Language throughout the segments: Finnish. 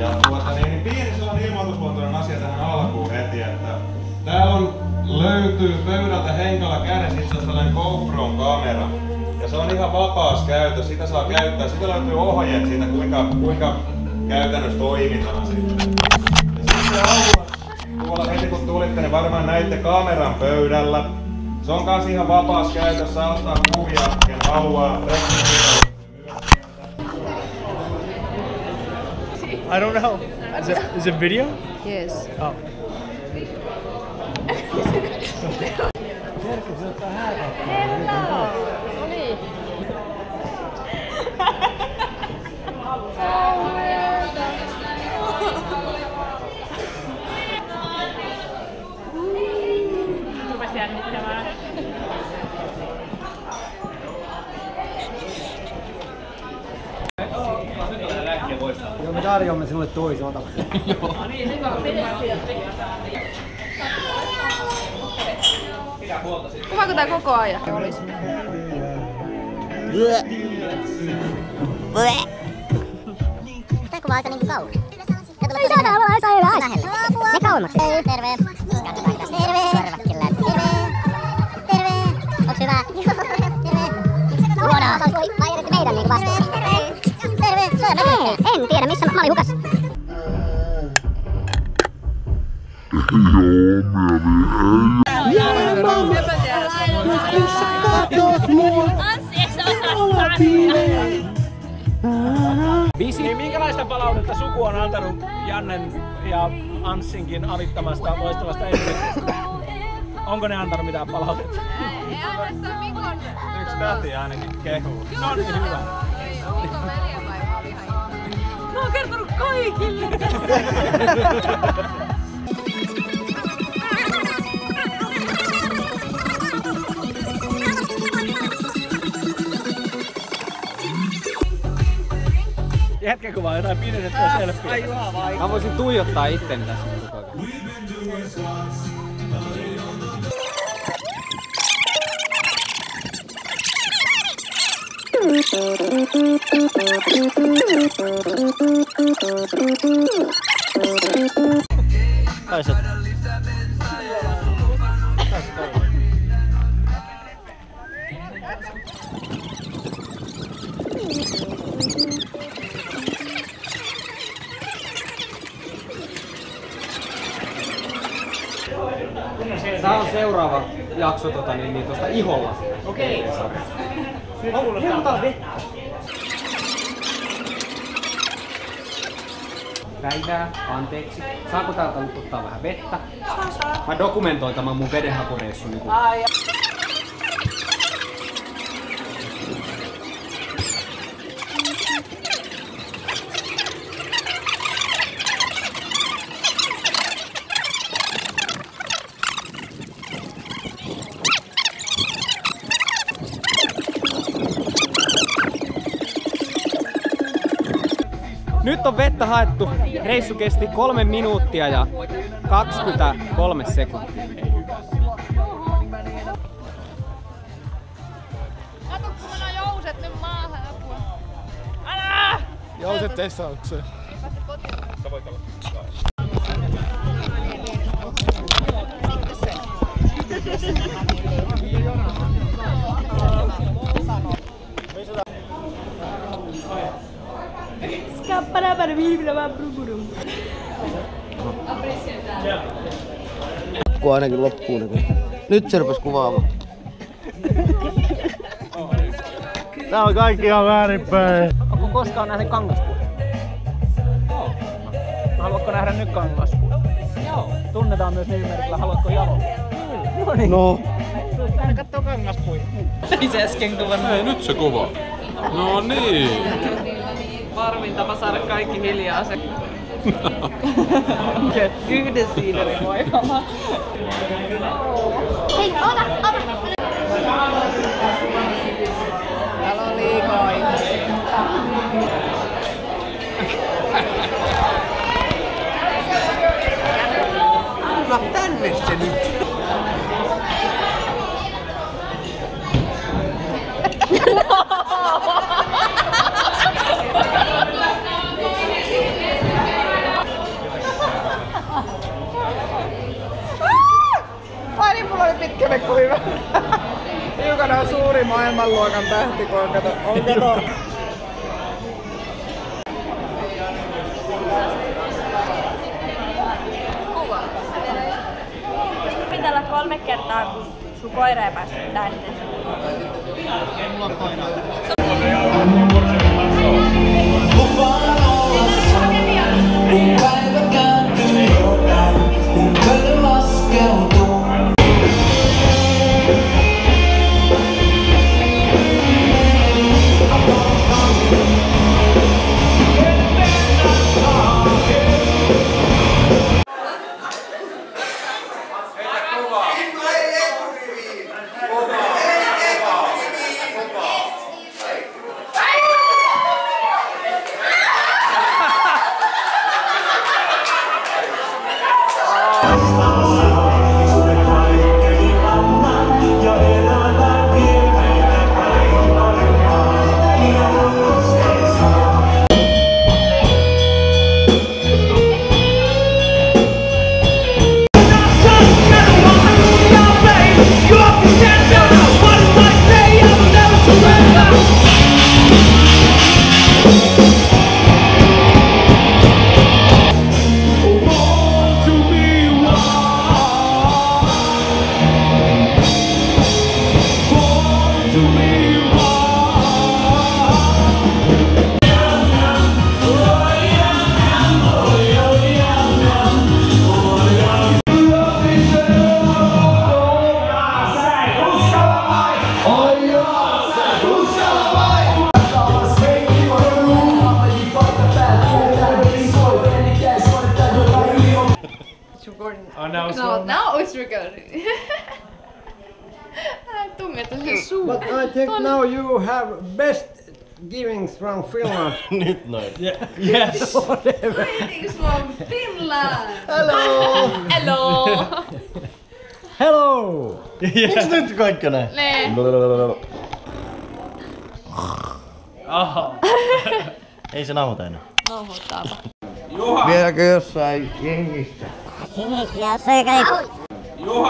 Ja niin pieni sellainen ilmoitusluontoinen asia tähän alkuun heti, että täällä löytyy pöydältä henkala kädessä itse asiassa tällainen GoPron kamera. Ja se on ihan vapaas käytössä, sitä saa käyttää. Siitä löytyy ohjeet siitä, kuinka käytännössä toimitaan sitten. Ja sitten tuolla heti kun tulitte, niin varmaan näitte kameran pöydällä. Se on kans ihan vapaas käytössä, saa ottaa kuvia, ken haluaa. I don't know. Is it video? Yes. Oh. Hello! No niin. Rupesi jännittämään. Joo, me tarjoamme sinulle toisen, ota. No niin, nyt on Kuvaako tää koko ajan? Olis. Tää kuvaa aika niinku kauan. Ei saada olla lähellä. Ne kauemmaksi. Terve. Terve. Korvatkin läpi. Terve. Onks hyvä? Terve. Luodaan. Vai edetti meidän niinku vastuun? Terve. En tiedä missä mä olin hukas. Anssi, eikö sä osaa sanoa? Niin, minkälaista palautetta suku on antanut Jannen ja Anssinkin avittamasta loistavasta esityksestä? Onko ne antanut mitään palautetta? Ei ainoastaan Mikon. Yksi täti ainakin kehuu. No niin, hyvä. Mikon veljenvaiva oli ihan ihana. Mä oon kertonut kaikille. Jätkäkö vaan jotain pidennettyä selfieä? Mä voisin tuijottaa itteni tässä koko ajan. Kaiset. Tää on seuraava jakso tuosta Iholla. Okei. Herutaan vettä. Päivää, anteeksi. Saako täältä nyt ottaa vähän vettä? Saa. Mä dokumentoin tämän mun vedenhakureissun. Niin Nyt on vettä haettu. Reissu kesti 3 minuuttia ja 23 sekuntia. Katsoks kun on jouset nyt maahan apua? Älä! Jouset testaukseen. Sä voit olla. Kun ainakin loppuun. Nyt se rupes kuvaamaan. Tää on kaikki ihan väärinpäin. Onko koskaan nähnyt kangaspuita? Joo. Haluatko nähdä nyt kangaspuita? Joo. Tunnetaan myös nimimerkillä Haluatko jalo? No niin. No. Täällä kattoo kangaspuita. Ei se äsken kuvannut. Ei, nyt se kuva. No niin. Varmin tapa saada kaikki hiljaa se. Yhden siiderin voimalla. Hei, ota! Täällä on liikaa ihmisiä. Anna tänne se nyt. Pitkämekko hyvä. Hiukan on suuri maailmanluokan tähti, kun on kato. Pitää olla 3 kertaa, kun sun koira ei päässyt tänne. Mulla on koira. No, now it's recording. But I think now you have best givings from Finland. Nyt noin. Yes. Greetings from Finland. Hello! Hello. Hello! Miksi nyt kaikki näin? Nee. Aha. Ei se nauhoita enää. Nauhoittaapa. Vieläkö jossain jengissä?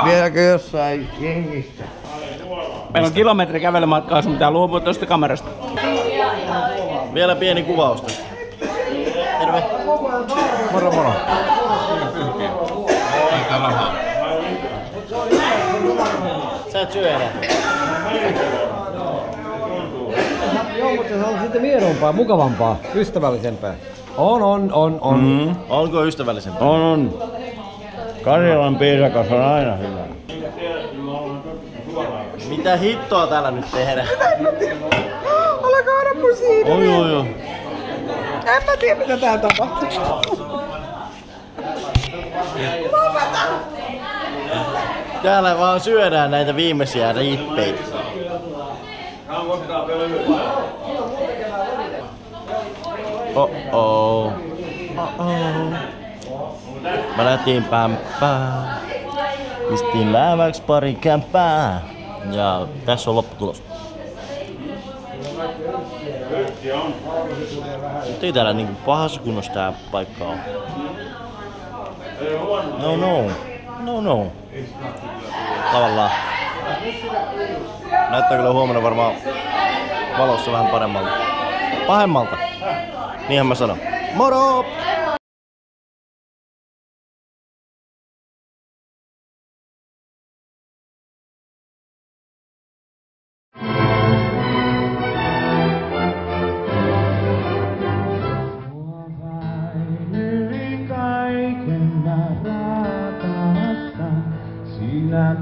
Vieläkö jossain jengissä? Meillä on kilometri kävelymatkaa, sun pitää luopua tosta kamerasta. Vielä pieni kuvaus tästä. Terve. Moro moro. Sä et syö enää. Joo, mutta se on sitten miedompaa, mukavampaa, ystävällisempää. On. Onko ystävällisempää? On. Karjalan piirakas on aina hyvä. Mitä hittoa täällä nyt tehdään? Älä kaada mun siinä. Oi. En mä tiedä mitä täällä tapahtuu. Täällä vaan syödään näitä viimeisiä rippeitä. Oh. Mä lähtiin pämpää. Pistin lääväks pari kämpää. Ja tässä on lopputulos. Nyt ei täällä niinku pahassa kunnossa tää paikka on. No. Tavallaan. Näyttää kyllä huomenna varmaan valossa vähän paremmalta. Pahemmalta. Niinhän mä sanon. Moro! Sinä